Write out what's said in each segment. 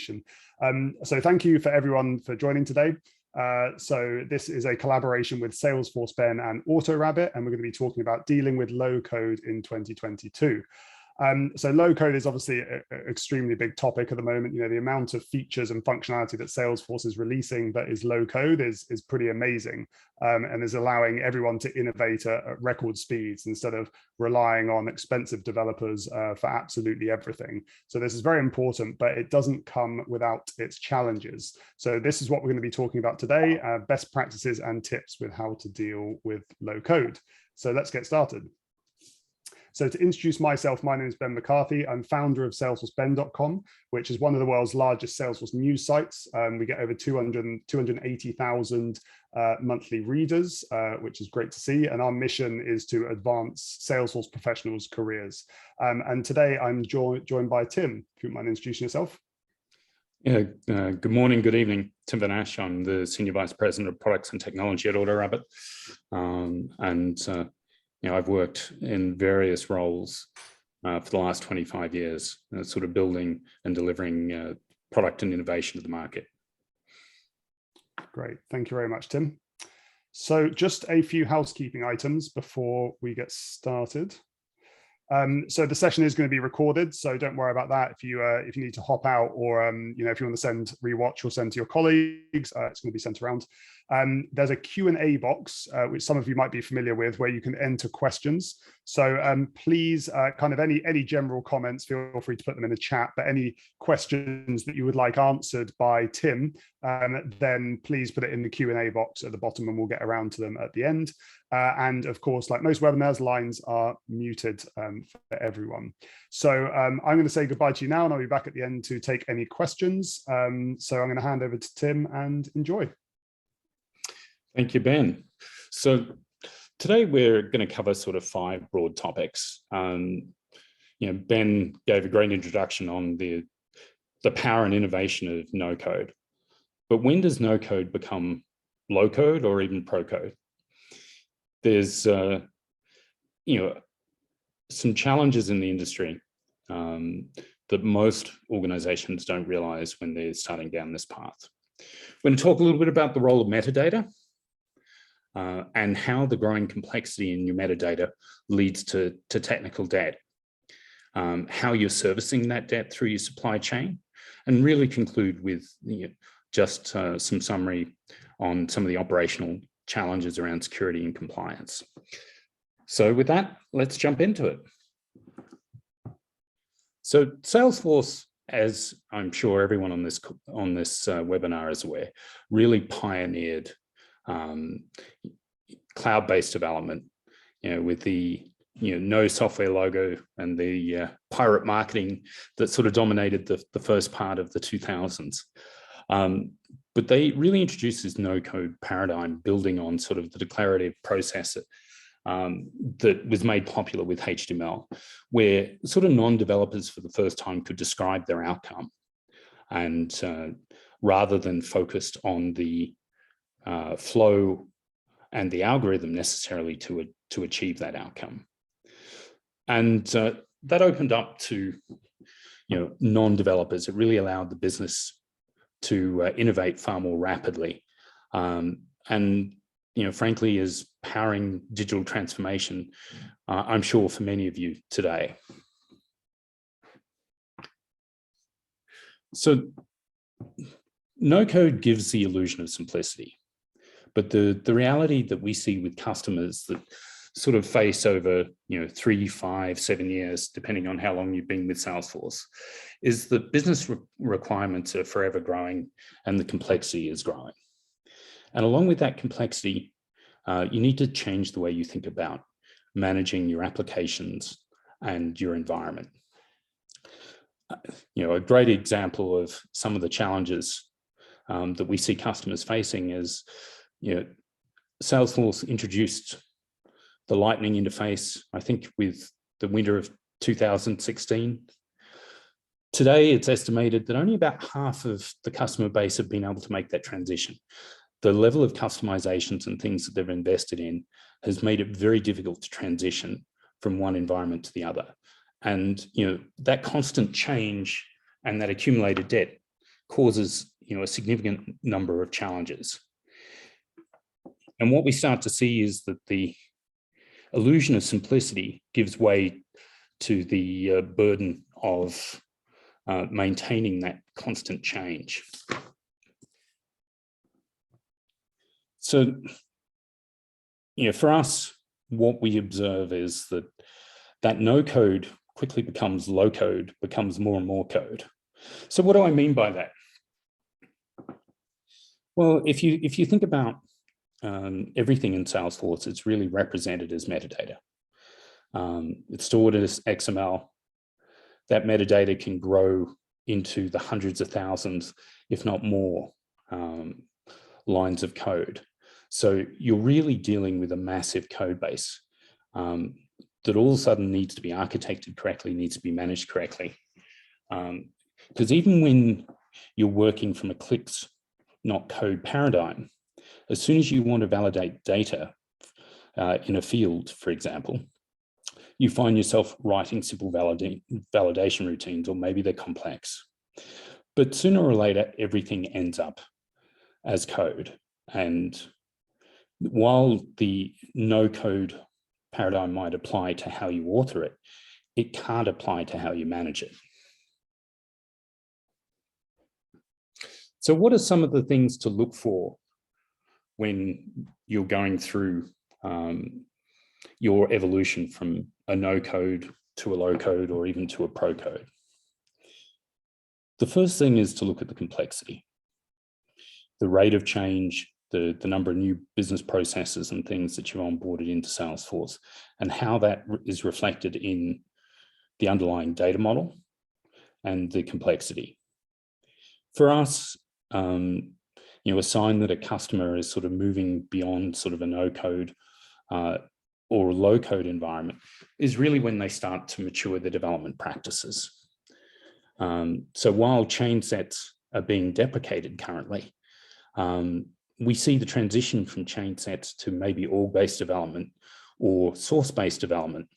presentation. So thank you for everyone for joining today. So this is a collaboration with Salesforce Ben and AutoRABIT, and we're going to be talking about dealing with low code in 2022. So low code is obviously an extremely big topic at the moment. You know, the amount of features and functionality that Salesforce is releasing that is low code is pretty amazing, and is allowing everyone to innovate at record speeds instead of relying on expensive developers for absolutely everything. So this is very important, but it doesn't come without its challenges. So this is what we're going to be talking about today, best practices and tips with how to deal with low code. So let's get started. So to introduce myself, my name is Ben McCarthy. I'm founder of SalesforceBen.com, which is one of the world's largest Salesforce news sites. We get over 280,000 monthly readers, which is great to see. And our mission is to advance Salesforce professionals' careers. And today I'm joined by Tim. If you wouldn't mind introducing yourself. Yeah, good morning, good evening. Tim Van Ash. I'm the Senior Vice President of Products and Technology at AutoRABIT. You know, I've worked in various roles for the last 25 years, sort of building and delivering product and innovation to the market. Great, thank you very much, Tim. So just a few housekeeping items before we get started. So the session is going to be recorded, so don't worry about that. If you need to hop out, or you know, if you want to rewatch or send to your colleagues, it's going to be sent around. There's a Q&A box, which some of you might be familiar with, where you can enter questions. So please, kind of any general comments, feel free to put them in the chat, but any questions that you would like answered by Tim, then please put it in the Q&A box at the bottom and we'll get around to them at the end. And of course, like most webinars, lines are muted for everyone. So I'm going to say goodbye to you now, and I'll be back at the end to take any questions. So I'm going to hand over to Tim and enjoy. Thank you, Ben. So today we're going to cover sort of 5 broad topics. You know, Ben gave a great introduction on the power and innovation of no code. But when does no code become low code or even pro code? There's you know, some challenges in the industry that most organizations don't realize when they're starting down this path. We're going to talk a little bit about the role of metadata and how the growing complexity in your metadata leads to technical debt, how you're servicing that debt through your supply chain, and really conclude with just some summary on some of the operational challenges around security and compliance. So with that, let's jump into it. So Salesforce, as I'm sure everyone on this webinar is aware, really pioneered cloud-based development, you know, with the no software logo and the pirate marketing that sort of dominated the first part of the 2000s. But they really introduced this no-code paradigm, building on sort of the declarative process that was made popular with HTML, where sort of non-developers for the first time could describe their outcome, and rather than focused on the flow and the algorithm necessarily to achieve that outcome. And that opened up to non-developers. It really allowed the business to innovate far more rapidly, and frankly is powering digital transformation, I'm sure, for many of you today. So no code gives the illusion of simplicity, but the reality that we see with customers that sort of face over 3, 5, 7 years, depending on how long you've been with Salesforce, is that business requirements are forever growing and the complexity is growing. And along with that complexity, you need to change the way you think about managing your applications and your environment. A great example of some of the challenges that we see customers facing is, Salesforce introduced the Lightning interface, I think, with the winter of 2016. Today, it's estimated that only about half of the customer base have been able to make that transition. The level of customizations and things that they've invested in has made it very difficult to transition from one environment to the other. And that constant change and that accumulated debt causes a significant number of challenges. And what we start to see is that the illusion of simplicity gives way to the burden of maintaining that constant change. So, for us, what we observe is that no code quickly becomes low code, becomes more and more code. So what do I mean by that? Well, if you think about everything in Salesforce, it's really represented as metadata. It's stored as XML. That metadata can grow into the hundreds of thousands, if not more, lines of code. So you're really dealing with a massive code base that all of a sudden needs to be architected correctly, needs to be managed correctly. Because even when you're working from a clicks, not code paradigm, as soon as you want to validate data in a field, for example, you find yourself writing simple validation routines, or maybe they're complex. But sooner or later, everything ends up as code. And while the no-code paradigm might apply to how you author it, it can't apply to how you manage it. So what are some of the things to look for when you're going through your evolution from a no-code to a low-code or even to a pro-code? The first thing is to look at the complexity, the rate of change, the number of new business processes and things that you've onboarded into Salesforce, and how that is reflected in the underlying data model and the complexity. For us, a sign that a customer is sort of moving beyond sort of a no-code or a low-code environment is really when they start to mature their development practices. So while chain sets are being deprecated currently, we see the transition from chain sets to maybe org-based development or source-based development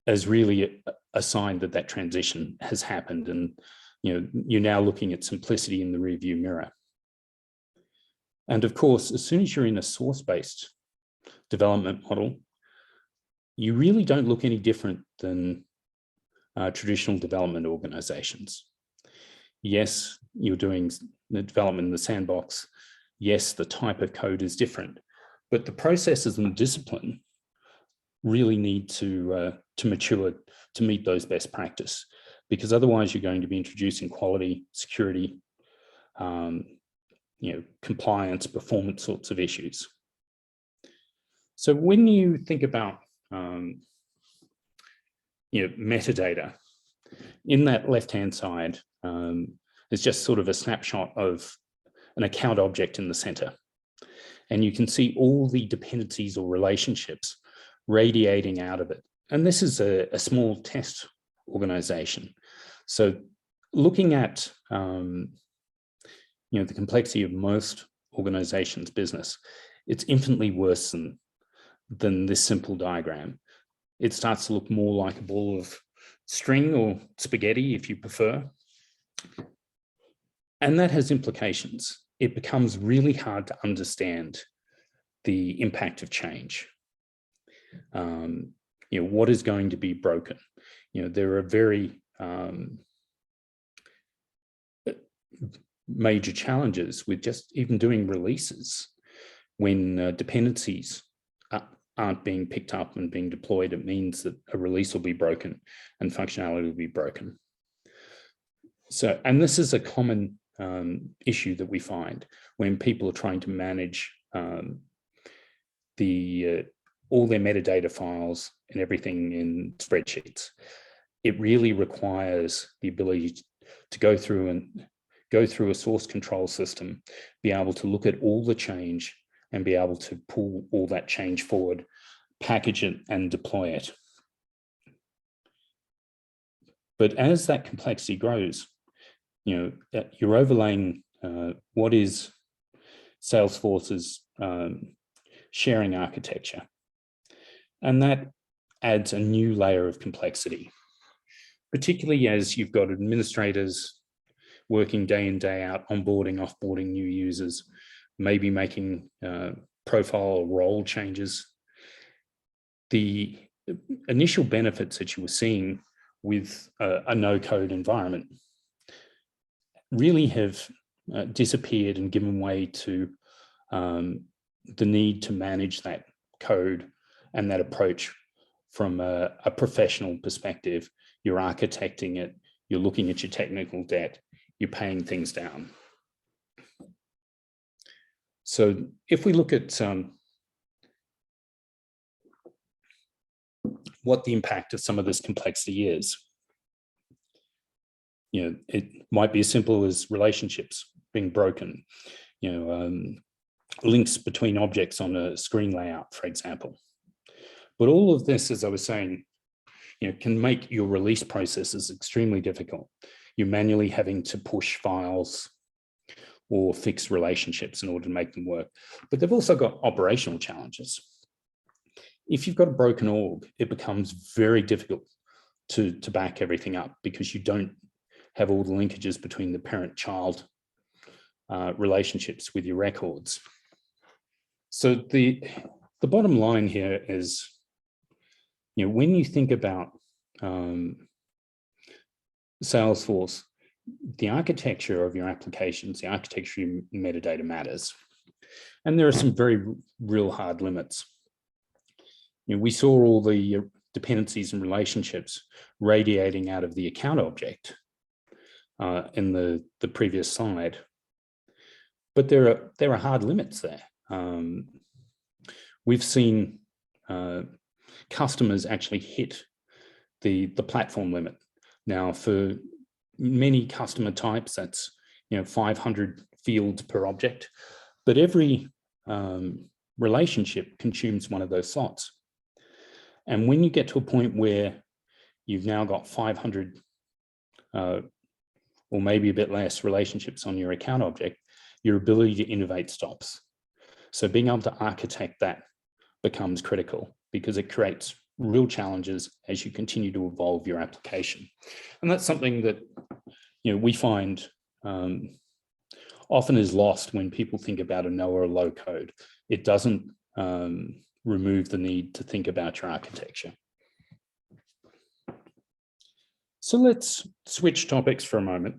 as really a sign that that transition has happened, and you're now looking at simplicity in the rearview mirror. And of course, as soon as you're in a source-based development model, you really don't look any different than traditional development organizations. Yes, you're doing the development in the sandbox. Yes, the type of code is different, but the processes and discipline really need to mature to meet those best practice, because otherwise you're going to be introducing quality, security, compliance, performance sorts of issues. So when you think about metadata, in that left-hand side, it's just sort of a snapshot of an account object in the center. And you can see all the dependencies or relationships radiating out of it. And this is a small test organization. So looking at the complexity of most organizations' business, it's infinitely worse than this simple diagram. It starts to look more like a ball of string or spaghetti, if you prefer. And that has implications. It becomes really hard to understand the impact of change. What is going to be broken? There are very major challenges with just even doing releases. When dependencies aren't being picked up and being deployed, it means that a release will be broken and functionality will be broken. So, and this is a common issue that we find when people are trying to manage all their metadata files and everything in spreadsheets. It really requires the ability to go through a source control system, be able to look at all the change and be able to pull all that change forward, package it and deploy it. But as that complexity grows, you're overlaying what is Salesforce's sharing architecture. And that adds a new layer of complexity, particularly as you've got administrators working day in, day out, onboarding, offboarding new users, maybe making profile or role changes. The initial benefits that you were seeing with a no-code environment really have disappeared and given way to the need to manage that code and that approach from a professional perspective. You're architecting it, you're looking at your technical debt, you're paying things down. So if we look at what the impact of some of this complexity is, it might be as simple as relationships being broken, links between objects on a screen layout, for example. But all of this, as I was saying, can make your release processes extremely difficult. You're manually having to push files or fix relationships in order to make them work. But they've also got operational challenges. If you've got a broken org, it becomes very difficult to back everything up because you don't have all the linkages between the parent-child relationships with your records. So the bottom line here is, when you think about Salesforce, the architecture of your applications, the architecture of your metadata matters. And there are some very real hard limits. We saw all the dependencies and relationships radiating out of the account object in the previous slide. But there are hard limits there. We've seen customers actually hit the platform limit. Now, for many customer types, that's 500 fields per object, but every relationship consumes one of those slots. And when you get to a point where you've now got 500 or maybe a bit less relationships on your account object, your ability to innovate stops. So being able to architect that becomes critical because it creates real challenges as you continue to evolve your application. And that's something that we find often is lost when people think about a no or a low code. It doesn't remove the need to think about your architecture. So let's switch topics for a moment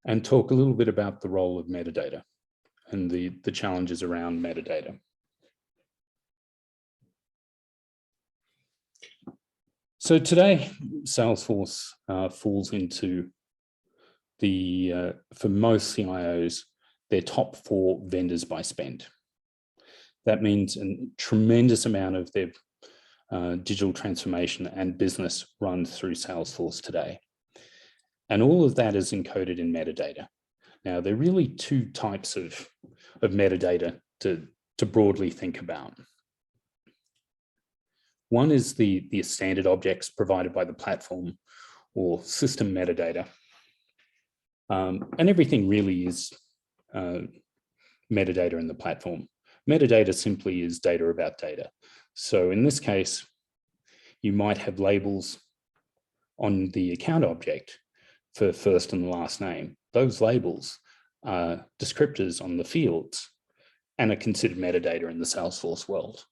and talk a little bit about the role of metadata and the challenges around metadata. So today, Salesforce falls into for most CIOs, their top 4 vendors by spend. That means a tremendous amount of their digital transformation and business runs through Salesforce today. And all of that is encoded in metadata. Now, there are really 2 types of metadata to broadly think about. One is the standard objects provided by the platform or system metadata. And everything really is metadata in the platform. Metadata simply is data about data. So in this case, you might have labels on the account object for first and last name. Those labels are descriptors on the fields and are considered metadata in the Salesforce world.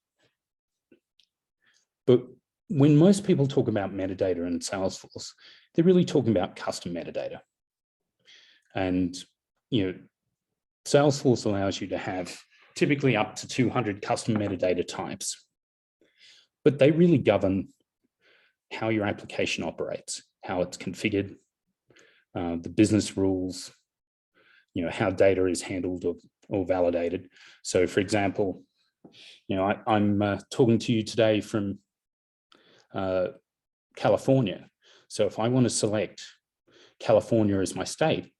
But when most people talk about metadata in Salesforce, they're really talking about custom metadata. And Salesforce allows you to have typically up to 200 custom metadata types, but they really govern how your application operates, how it's configured, the business rules, how data is handled or validated. So for example, I'm talking to you today from California. So if I want to select California as my state,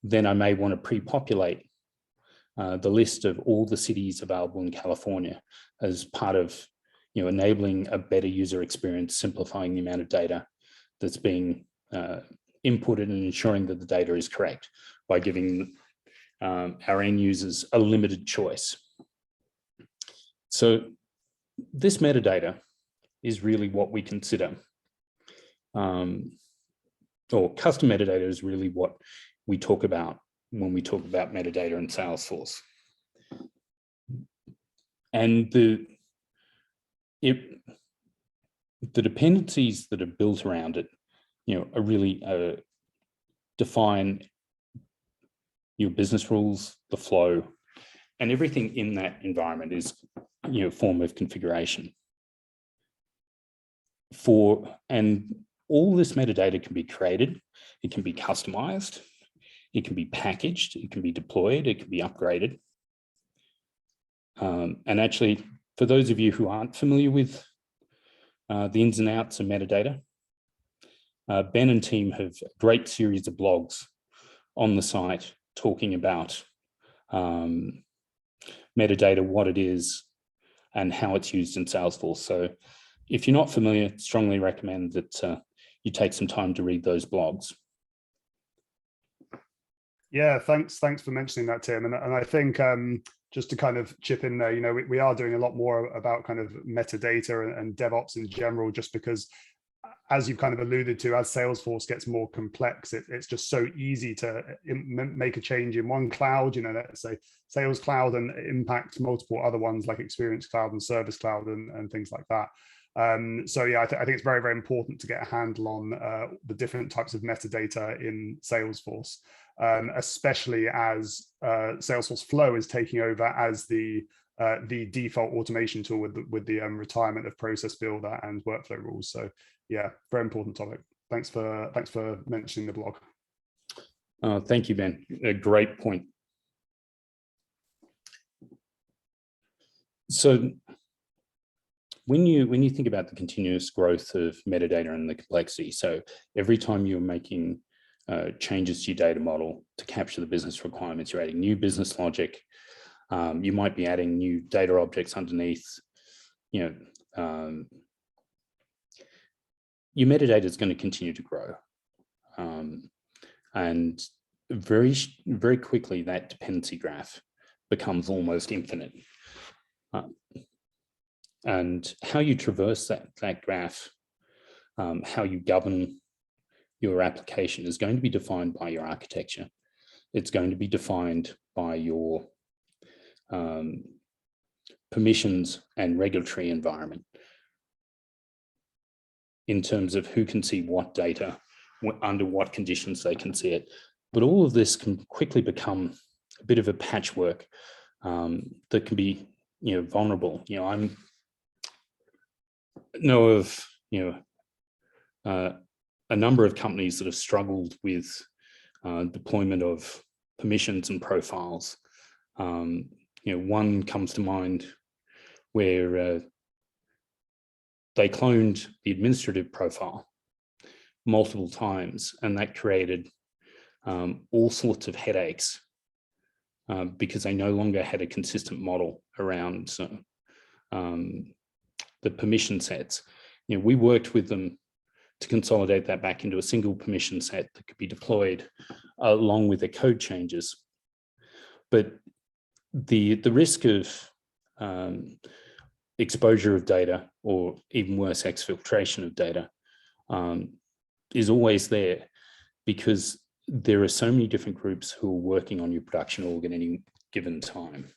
then I may want to pre-populate the list of all the cities available in California as part of enabling a better user experience, simplifying the amount of data that's being inputted and ensuring that the data is correct by giving our end users a limited choice. So this metadata is really what we consider or custom metadata is really what we talk about when we talk about metadata in Salesforce. And the dependencies that are built around it, are really define your business rules, the flow, and everything in that environment is, a form of configuration. And all this metadata can be created, it can be customized, it can be packaged, it can be deployed, it can be upgraded. And actually, for those of you who aren't familiar with the ins and outs of metadata, Ben and team have a great series of blogs on the site talking about metadata, what it is, and how it's used in Salesforce. So if you're not familiar, strongly recommend that you take some time to read those blogs. Yeah, thanks for mentioning that, Tim. And I think just to kind of chip in there, we are doing a lot more about kind of metadata and DevOps in general, just because, as you've kind of alluded to, as Salesforce gets more complex, it's just so easy to make a change in one cloud, let's say Sales Cloud, and impact multiple other ones like Experience Cloud and Service Cloud and things like that. So yeah, I think it's very, very important to get a handle on the different types of metadata in Salesforce, especially as Salesforce Flow is taking over as the default automation tool with the retirement of Process Builder and workflow rules. So yeah, very important topic. Thanks for mentioning the blog. Thank you, Ben. A great point. So when you think about the continuous growth of metadata and the complexity, so every time you're making changes to your data model to capture the business requirements, you're adding new business logic, you might be adding new data objects underneath, your metadata is going to continue to grow. And very, very quickly, that dependency graph becomes almost infinite. And how you traverse that graph, how you govern your application is going to be defined by your architecture. It's going to be defined by your permissions and regulatory environment in terms of who can see what data, under what conditions they can see it. But all of this can quickly become a bit of a patchwork that can be, vulnerable. I know of, a number of companies that have struggled with deployment of permissions and profiles. One comes to mind where they cloned the administrative profile multiple times, and that created all sorts of headaches because they no longer had a consistent model around the permission sets. We worked with them to consolidate that back into a single permission set that could be deployed along with the code changes. But the risk of exposure of data, or even worse, exfiltration of data, is always there, because there are so many different groups who are working on your production org at any given time.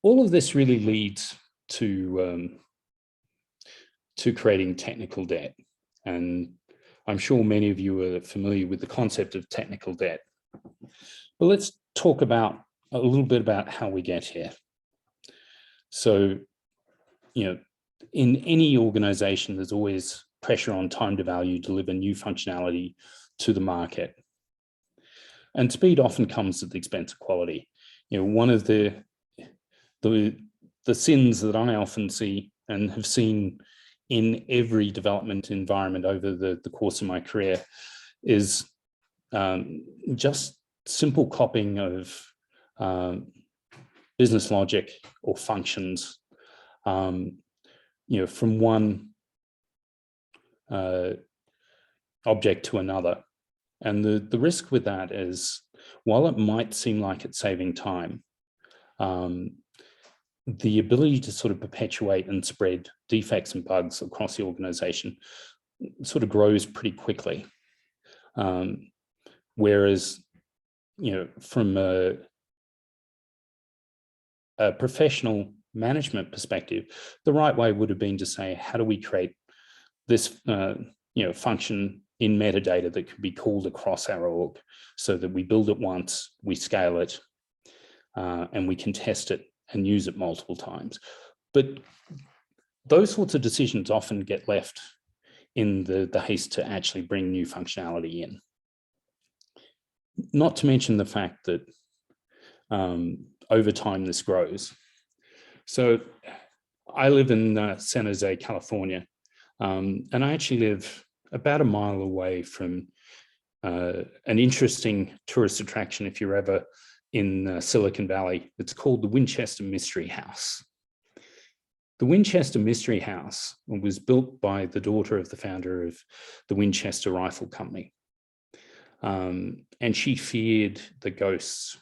All of this really leads to creating technical debt. And I'm sure many of you are familiar with the concept of technical debt. But let's talk about a little bit about how we get here. So, in any organization, there's always pressure on time to value, deliver new functionality to the market. And speed often comes at the expense of quality. One of the sins that I often see and have seen in every development environment over the course of my career is just simple copying of business logic or functions, from one object to another. And the risk with that is, while it might seem like it's saving time, the ability to sort of perpetuate and spread defects and bugs across the organization sort of grows pretty quickly. Whereas, from a professional management perspective, the right way would have been to say, how do we create this function in metadata that can be called across our org, so that we build it once, we scale it, and we can test it and use it multiple times. But those sorts of decisions often get left in the haste to actually bring new functionality in. Not to mention the fact that over time this grows. So I live in San Jose, California, and I actually live about a mile away from an interesting tourist attraction if you're ever in Silicon Valley. It's called the Winchester Mystery House. The Winchester Mystery House was built by the daughter of the founder of the Winchester Rifle Company. And she feared the ghosts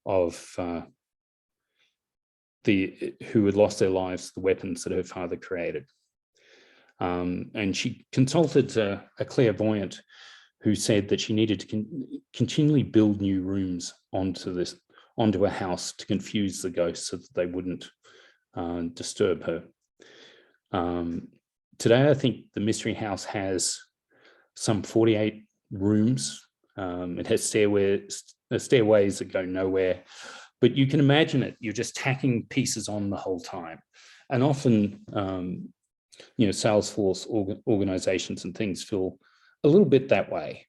of who had lost their lives, the weapons that her father created. And she consulted a clairvoyant who said that she needed to continually build new rooms onto a house to confuse the ghosts so that they wouldn't disturb her. Today, I think the Mystery House has some 48 rooms. It has stairways that go nowhere, but you can imagine it. You're just tacking pieces on the whole time. And often, Salesforce organizations and things feel a little bit that way.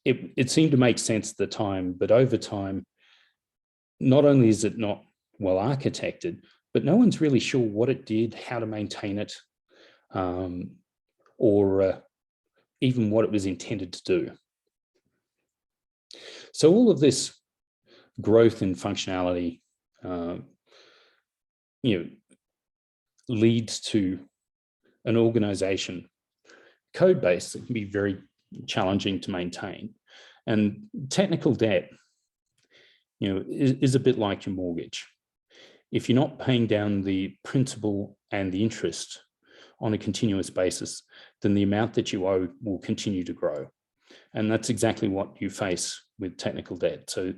It seemed to make sense at the time, but over time, not only is it not well architected, but no one's really sure what it did, how to maintain it, or even what it was intended to do. So all of this growth in functionality, leads to an organization code base that can be very challenging to maintain. And technical debt, is a bit like your mortgage. If you're not paying down the principal and the interest on a continuous basis, then the amount that you owe will continue to grow. And that's exactly what you face with technical debt. So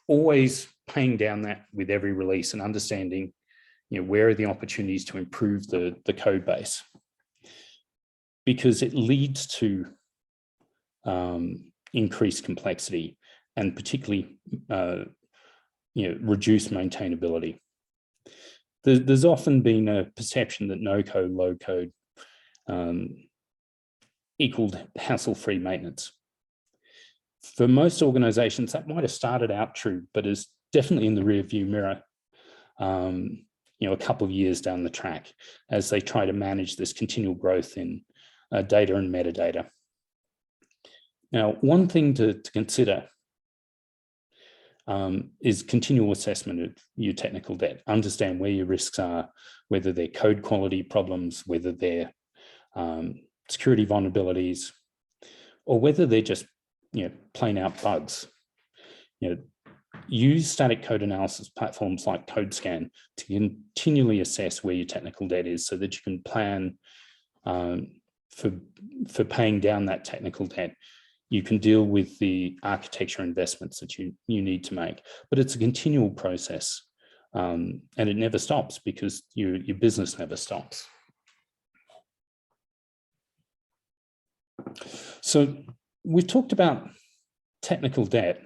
always paying down that with every release and understanding, where are the opportunities to improve the code base, because it leads to increased complexity and particularly reduced maintainability. There's often been a perception that no code, low code equaled hassle-free maintenance. For most organizations, that might have started out true, but is definitely in the rearview mirror, a couple of years down the track as they try to manage this continual growth in data and metadata. Now, one thing to consider is continual assessment of your technical debt. Understand where your risks are, whether they're code quality problems, whether they're security vulnerabilities, or whether they're just plain out bugs. Use static code analysis platforms like CodeScan to continually assess where your technical debt is, so that you can plan for paying down that technical debt. You can deal with the architecture investments that you need to make, but it's a continual process, and it never stops because your business never stops. So we've talked about technical debt.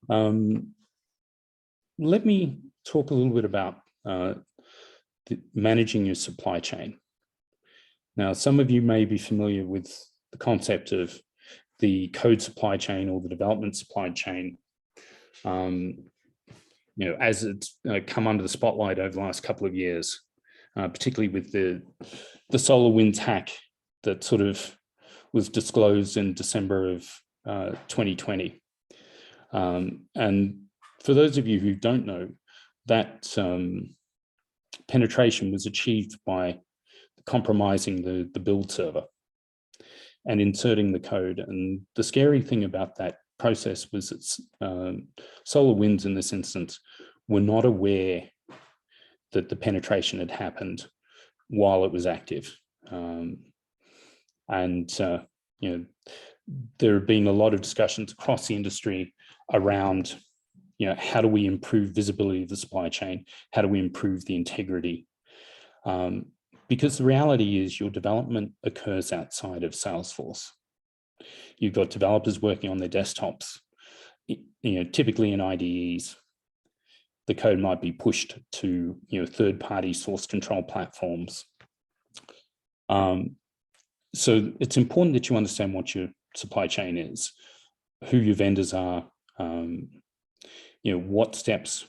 Let me talk a little bit about managing your supply chain. Now, some of you may be familiar with the concept of the code supply chain or the development supply chain, as it's come under the spotlight over the last couple of years, particularly with the SolarWinds hack that sort of was disclosed in December of 2020. And for those of you who don't know, that penetration was achieved by compromising the build server and inserting the code. And the scary thing about that process was that SolarWinds in this instance were not aware that the penetration had happened while it was active. There have been a lot of discussions across the industry around, how do we improve visibility of the supply chain? How do we improve the integrity? Because the reality is your development occurs outside of Salesforce. You've got developers working on their desktops, typically in IDEs. The code might be pushed to third-party source control platforms. So it's important that you understand what your supply chain is, who your vendors are, what steps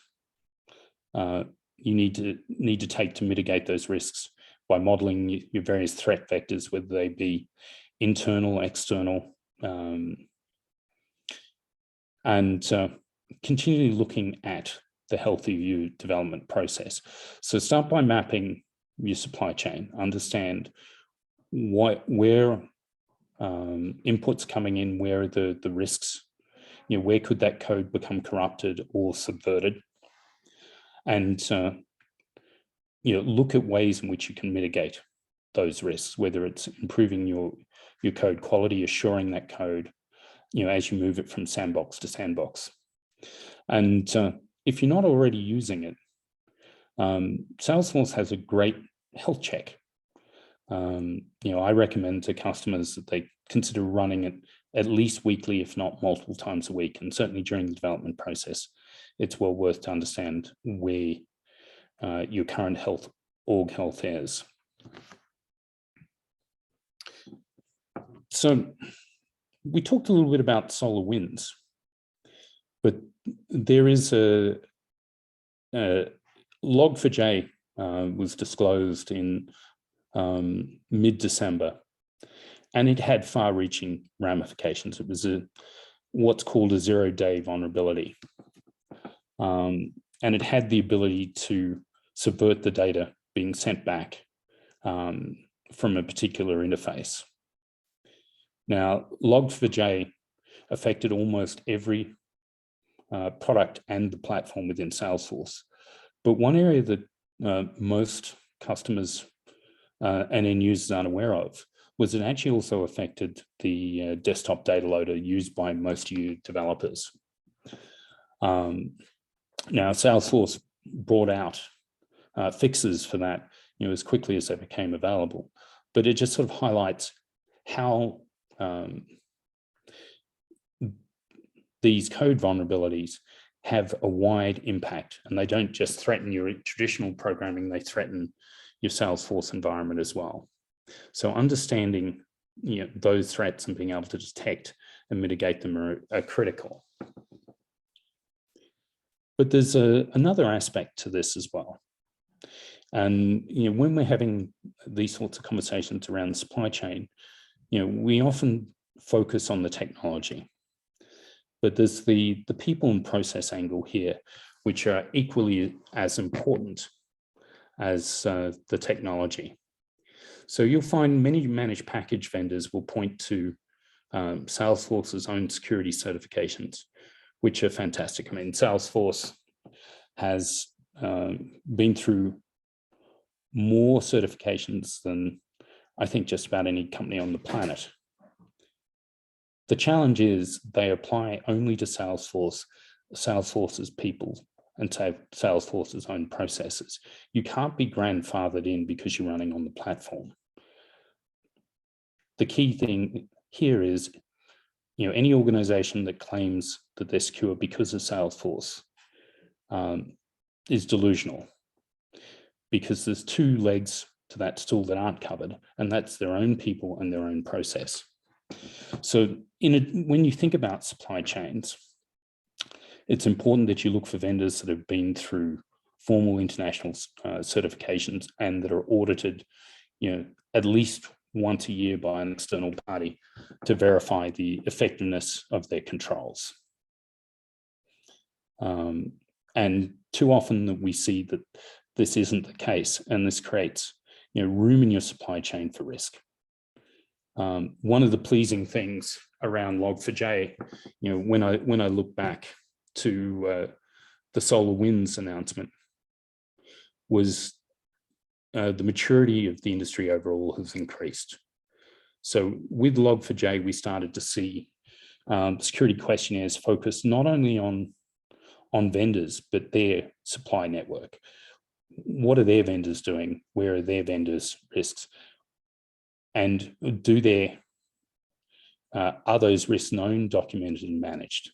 you need to take to mitigate those risks by modeling your various threat vectors, whether they be internal, external, and continually looking at the health of your development process. So start by mapping your supply chain, understand where inputs coming in, where are the risks, where could that code become corrupted or subverted, and look at ways in which you can mitigate those risks, whether it's improving your code quality, assuring that code, as you move it from sandbox to sandbox. And if you're not already using it, Salesforce has a great health check. I recommend to customers that they consider running it at least weekly, if not multiple times a week. And certainly during the development process, it's well worth to understand where your current org health is. So we talked a little bit about SolarWinds, but there is a Log4j was disclosed in mid-December, and it had far-reaching ramifications. It was what's called a zero-day vulnerability, and it had the ability to subvert the data being sent back from a particular interface. Now, Log4j affected almost every product and the platform within Salesforce, but one area that most customers and end users aren't aware of was it actually also affected the desktop data loader used by most of you developers. Now, Salesforce brought out fixes for that, as quickly as they became available, but it just sort of highlights how these code vulnerabilities have a wide impact, and they don't just threaten your traditional programming, they threaten your Salesforce environment as well. So understanding those threats and being able to detect and mitigate them are critical. But there's another aspect to this as well. And when we're having these sorts of conversations around the supply chain, we often focus on the technology. But there's the people and process angle here, which are equally as important as the technology. So you'll find many managed package vendors will point to Salesforce's own security certifications, which are fantastic. I mean, Salesforce has been through more certifications than I think just about any company on the planet. The challenge is they apply only to Salesforce's people and Salesforce's own processes. You can't be grandfathered in because you're running on the platform. The key thing here is, any organization that claims that they're secure because of Salesforce is delusional, because there's two legs to that stool that aren't covered, and that's their own people and their own process. So when you think about supply chains, it's important that you look for vendors that have been through formal international certifications and that are audited, at least once a year by an external party to verify the effectiveness of their controls. And too often that we see that this isn't the case, and this creates room in your supply chain for risk. One of the pleasing things around Log4j, when I look back to the SolarWinds announcement, was the maturity of the industry overall has increased. So with Log4j, we started to see security questionnaires focus not only on vendors, but their supply network. What are their vendors doing? Where are their vendors' risks? And are those risks known, documented, and managed?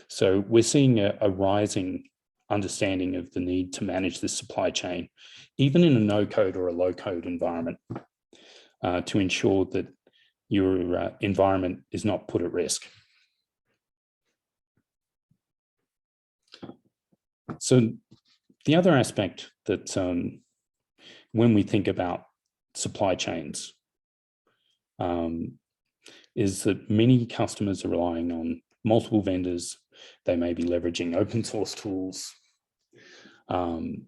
So we're seeing a rising understanding of the need to manage the supply chain, even in a no-code or a low-code environment, to ensure that your environment is not put at risk. So the other aspect that when we think about supply chains is that many customers are relying on multiple vendors. They may be leveraging open source tools, and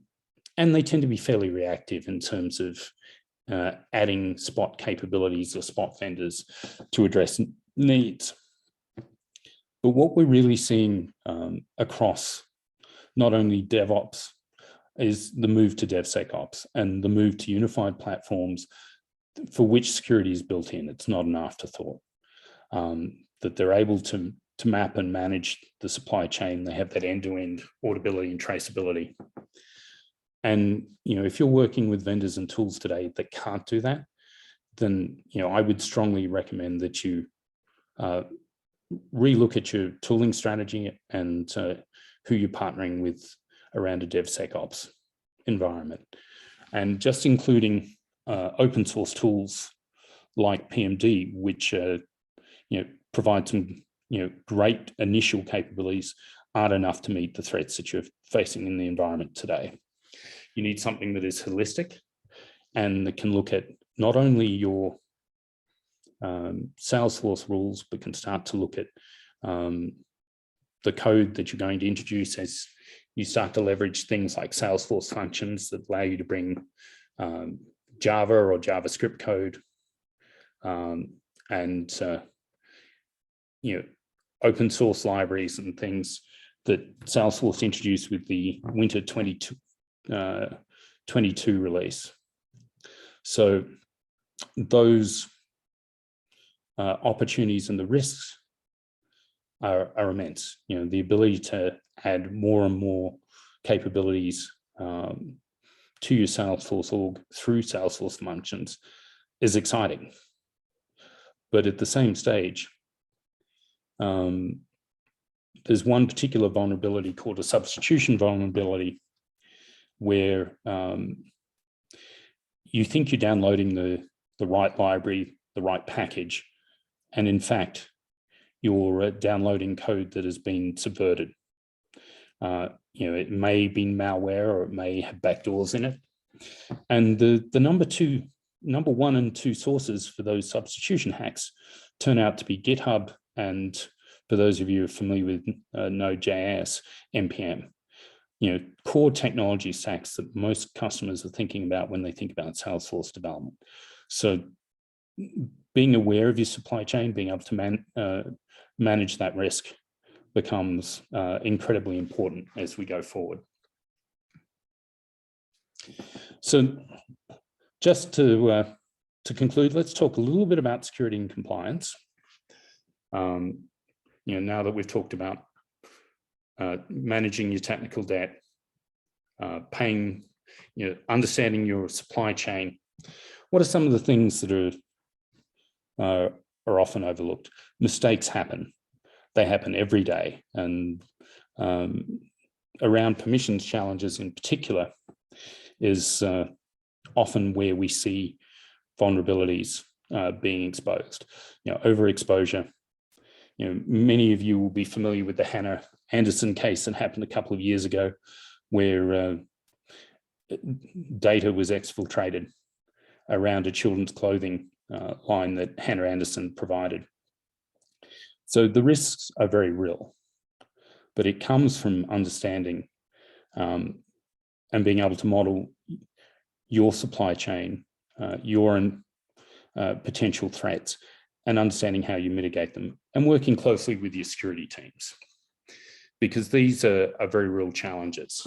they tend to be fairly reactive in terms of adding spot capabilities or spot vendors to address needs. But what we're really seeing across not only DevOps is the move to DevSecOps and the move to unified platforms for which security is built in. It's not an afterthought. That they're able to map and manage the supply chain. They have that end-to-end auditability and traceability. And if you're working with vendors and tools today that can't do that, then I would strongly recommend that you relook at your tooling strategy and who you're partnering with around a DevSecOps environment, and just including open source tools like PMD, which provide some great initial capabilities, aren't enough to meet the threats that you're facing in the environment today. You need something that is holistic and that can look at not only your Salesforce rules, but can start to look at the code that you're going to introduce as you start to leverage things like Salesforce functions that allow you to bring Java or JavaScript code and open source libraries and things that Salesforce introduced with the winter 22 release. So those opportunities and the risks are immense. The ability to add more and more capabilities to your Salesforce org through Salesforce functions is exciting. But at the same stage, there's one particular vulnerability called a substitution vulnerability, where you think you're downloading the right library, the right package, and in fact, you're downloading code that has been subverted. It may be malware, or it may have backdoors in it. And the number one and two sources for those substitution hacks turn out to be GitHub and, for those of you who are familiar with Node.js, NPM. Core technology stacks that most customers are thinking about when they think about Salesforce development. So being aware of your supply chain, being able to manage that risk becomes incredibly important as we go forward. So just to conclude, let's talk a little bit about security and compliance. Now that we've talked about managing your technical debt, paying, understanding your supply chain, what are some of the things that are often overlooked? Mistakes happen. They happen every day. And around permissions challenges in particular is often where we see vulnerabilities being exposed. Overexposure. Many of you will be familiar with the Hannah Anderson case that happened a couple of years ago, where data was exfiltrated around a children's clothing line that Hannah Anderson provided. So the risks are very real, but it comes from understanding and being able to model your supply chain, your potential threats, and understanding how you mitigate them, and working closely with your security teams, because these are very real challenges.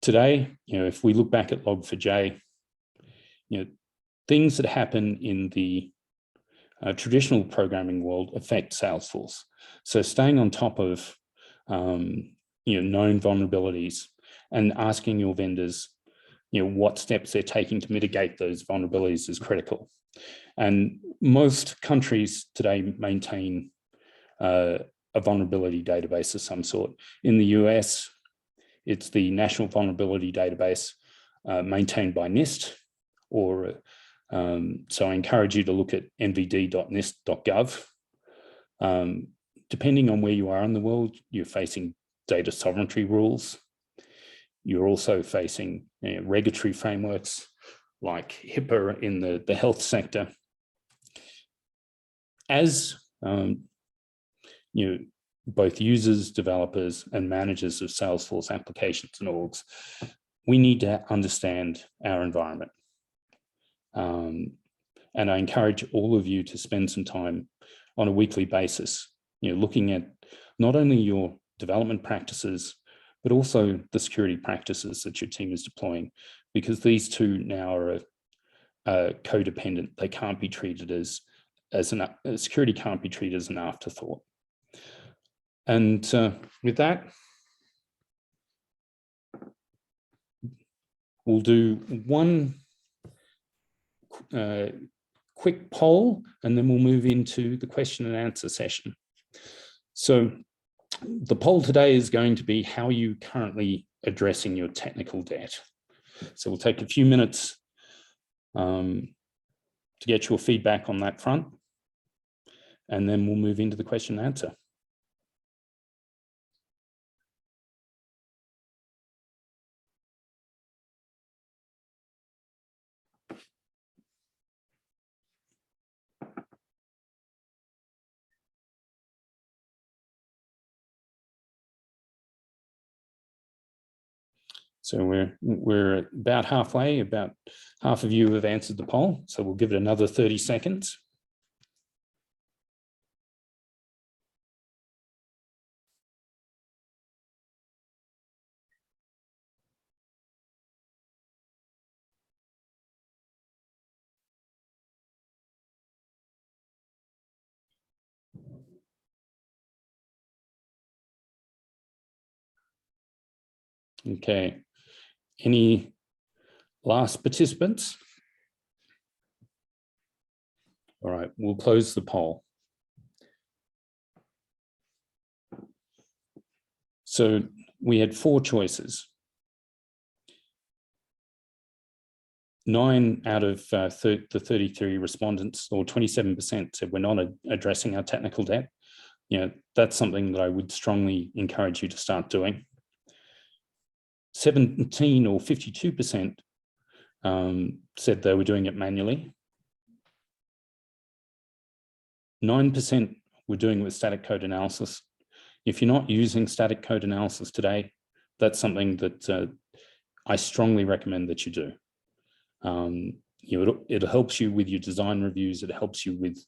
today, if we look back at Log4j, things that happen in the traditional programming world affect Salesforce. So staying on top of known vulnerabilities and asking your vendors what steps they're taking to mitigate those vulnerabilities is critical. And most countries today maintain a vulnerability database of some sort. In the US, it's the National Vulnerability Database maintained by NIST, or so I encourage you to look at nvd.nist.gov. Depending on where you are in the world, you're facing data sovereignty rules. You're also facing regulatory frameworks like HIPAA in the health sector. As both users, developers, and managers of Salesforce applications and orgs, we need to understand our environment. And I encourage all of you to spend some time on a weekly basis, looking at not only your development practices, but also the security practices that your team is deploying, because these two now are codependent. They can't be treated security can't be treated as an afterthought. And with that, we'll do one quick poll, and then we'll move into the question and answer session. So the poll today is going to be, how are you currently addressing your technical debt? So we'll take a few minutes to get your feedback on that front, and then we'll move into the question and answer. So we're about halfway, about half of you have answered the poll. So we'll give it another 30 seconds. Okay. Any last participants? All right, we'll close the poll. So we had 4 choices. 9 out of the 33 respondents, or 27%, said we're not addressing our technical debt. That's something that I would strongly encourage you to start doing. 17 or 52% said they were doing it manually. 9% were doing it with static code analysis. If you're not using static code analysis today, that's something that I strongly recommend that you do. It helps you with your design reviews. It helps you with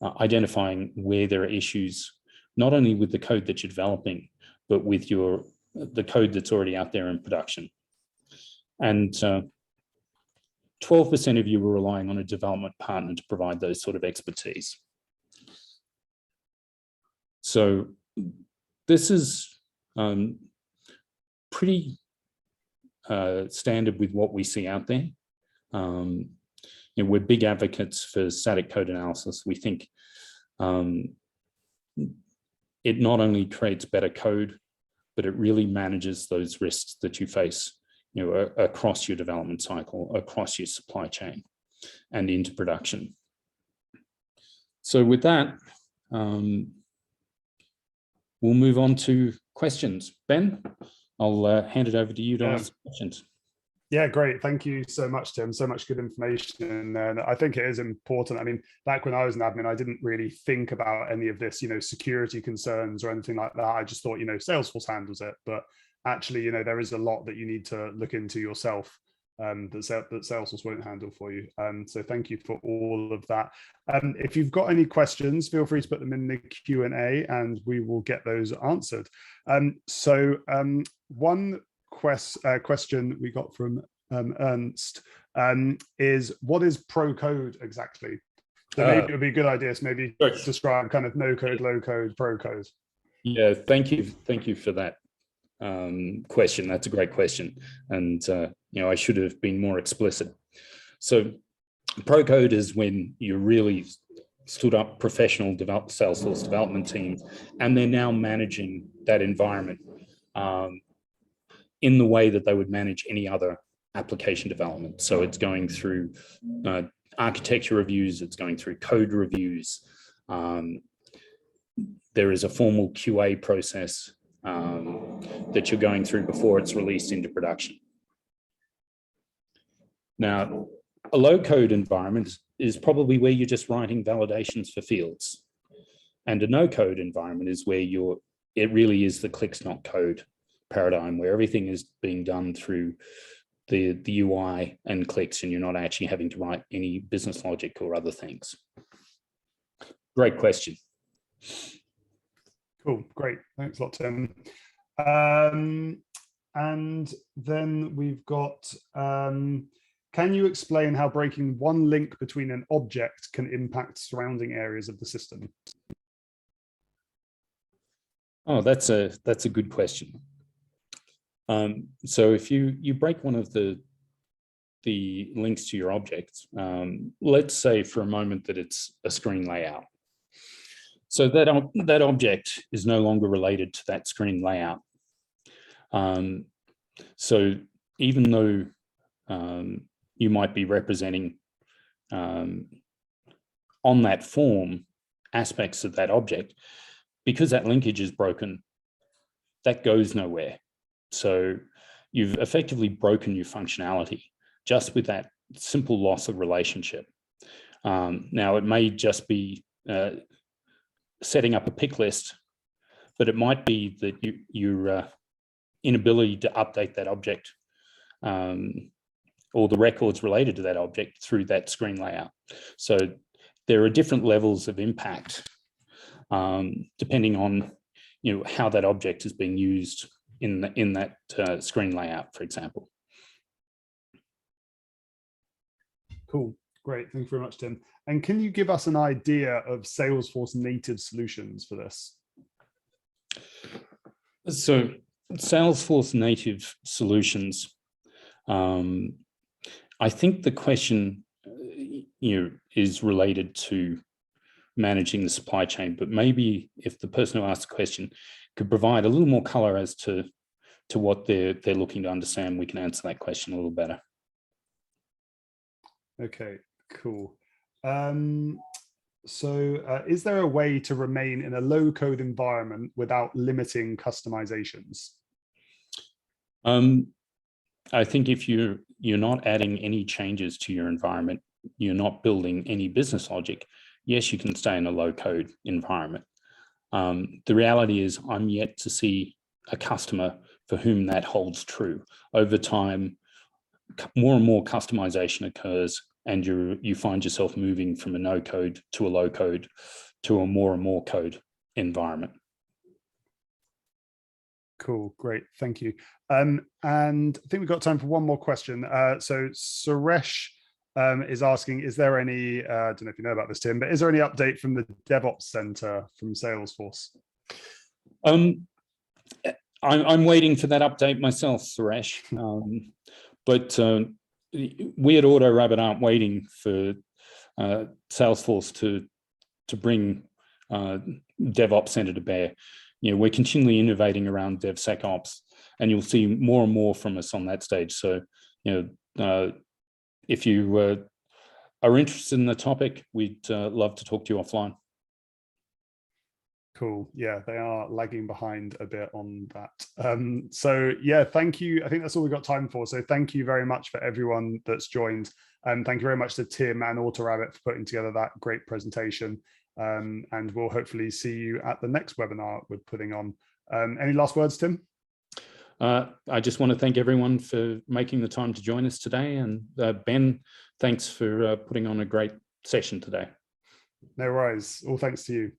identifying where there are issues, not only with the code that you're developing, but with the code that's already out there in production. And 12% of you were relying on a development partner to provide those sort of expertise. So this is pretty standard with what we see out there. We're big advocates for static code analysis. We think it not only creates better code, but it really manages those risks that you face, across your development cycle, across your supply chain, and into production. So with that, we'll move on to questions. Ben, I'll hand it over to you to ask questions. Yeah, great. Thank you so much, Tim. So much good information. And I think it is important. I mean, back when I was an admin, I didn't really think about any of this, security concerns or anything like that. I just thought, Salesforce handles it. But actually, there is a lot that you need to look into yourself that Salesforce won't handle for you. So thank you for all of that. If you've got any questions, feel free to put them in the Q&A and we will get those answered. So one question we got from Ernst is, what is pro code exactly? So maybe it would be a good idea to maybe describe kind of no code, low code, pro code. Yeah, thank you for that question. That's a great question, and I should have been more explicit. So pro code is when you really stood up professional Salesforce development teams, and they're now managing that environment in the way that they would manage any other application development. So it's going through architecture reviews, it's going through code reviews. There is a formal QA process that you're going through before it's released into production. Now, a low-code environment is probably where you're just writing validations for fields. And a no-code environment is where it really is the clicks not code paradigm, where everything is being done through the UI and clicks, and you're not actually having to write any business logic or other things. Great question. Cool, great. Thanks a lot, Tim. And then we've got, can you explain how breaking one link between an object can impact surrounding areas of the system? Oh, that's a good question. So if you break one of the links to your objects, let's say for a moment that it's a screen layout. So that object is no longer related to that screen layout. So even though you might be representing on that form aspects of that object, because that linkage is broken, that goes nowhere. So you've effectively broken your functionality just with that simple loss of relationship. Now, it may just be setting up a pick list, but it might be that your inability to update that object or the records related to that object through that screen layout. So there are different levels of impact depending on how that object is being used in that screen layout, for example. Cool, great. Thank you very much, Tim. And can you give us an idea of Salesforce native solutions for this? So Salesforce native solutions, I think the question is related to managing the supply chain, but maybe if the person who asked the question could provide a little more color as to what they're looking to understand, we can answer that question a little better. Okay, cool. So is there a way to remain in a low code environment without limiting customizations? I think if you're not adding any changes to your environment, you're not building any business logic, yes, you can stay in a low code environment. The reality is I'm yet to see a customer for whom that holds true. Over time, more and more customization occurs, and you find yourself moving from a no code to a low code to a more and more code environment. Cool, great, thank you. And I think we've got time for one more question. So Suresh is asking, is there any, I don't know if you know about this, Tim, but is there any update from the DevOps Center from Salesforce? I'm waiting for that update myself, Suresh. But we at AutoRABIT aren't waiting for Salesforce to bring DevOps Center to bear. We're continually innovating around DevSecOps, and you'll see more and more from us on that stage. So, if you are interested in the topic, we'd love to talk to you offline. Cool. Yeah, they are lagging behind a bit on that. So yeah, thank you. I think that's all we've got time for. So thank you very much for everyone that's joined. And thank you very much to Tim and AutoRABIT for putting together that great presentation. And we'll hopefully see you at the next webinar we're putting on. Any last words, Tim? I just want to thank everyone for making the time to join us today. And Ben, thanks for putting on a great session today. No worries. All thanks to you.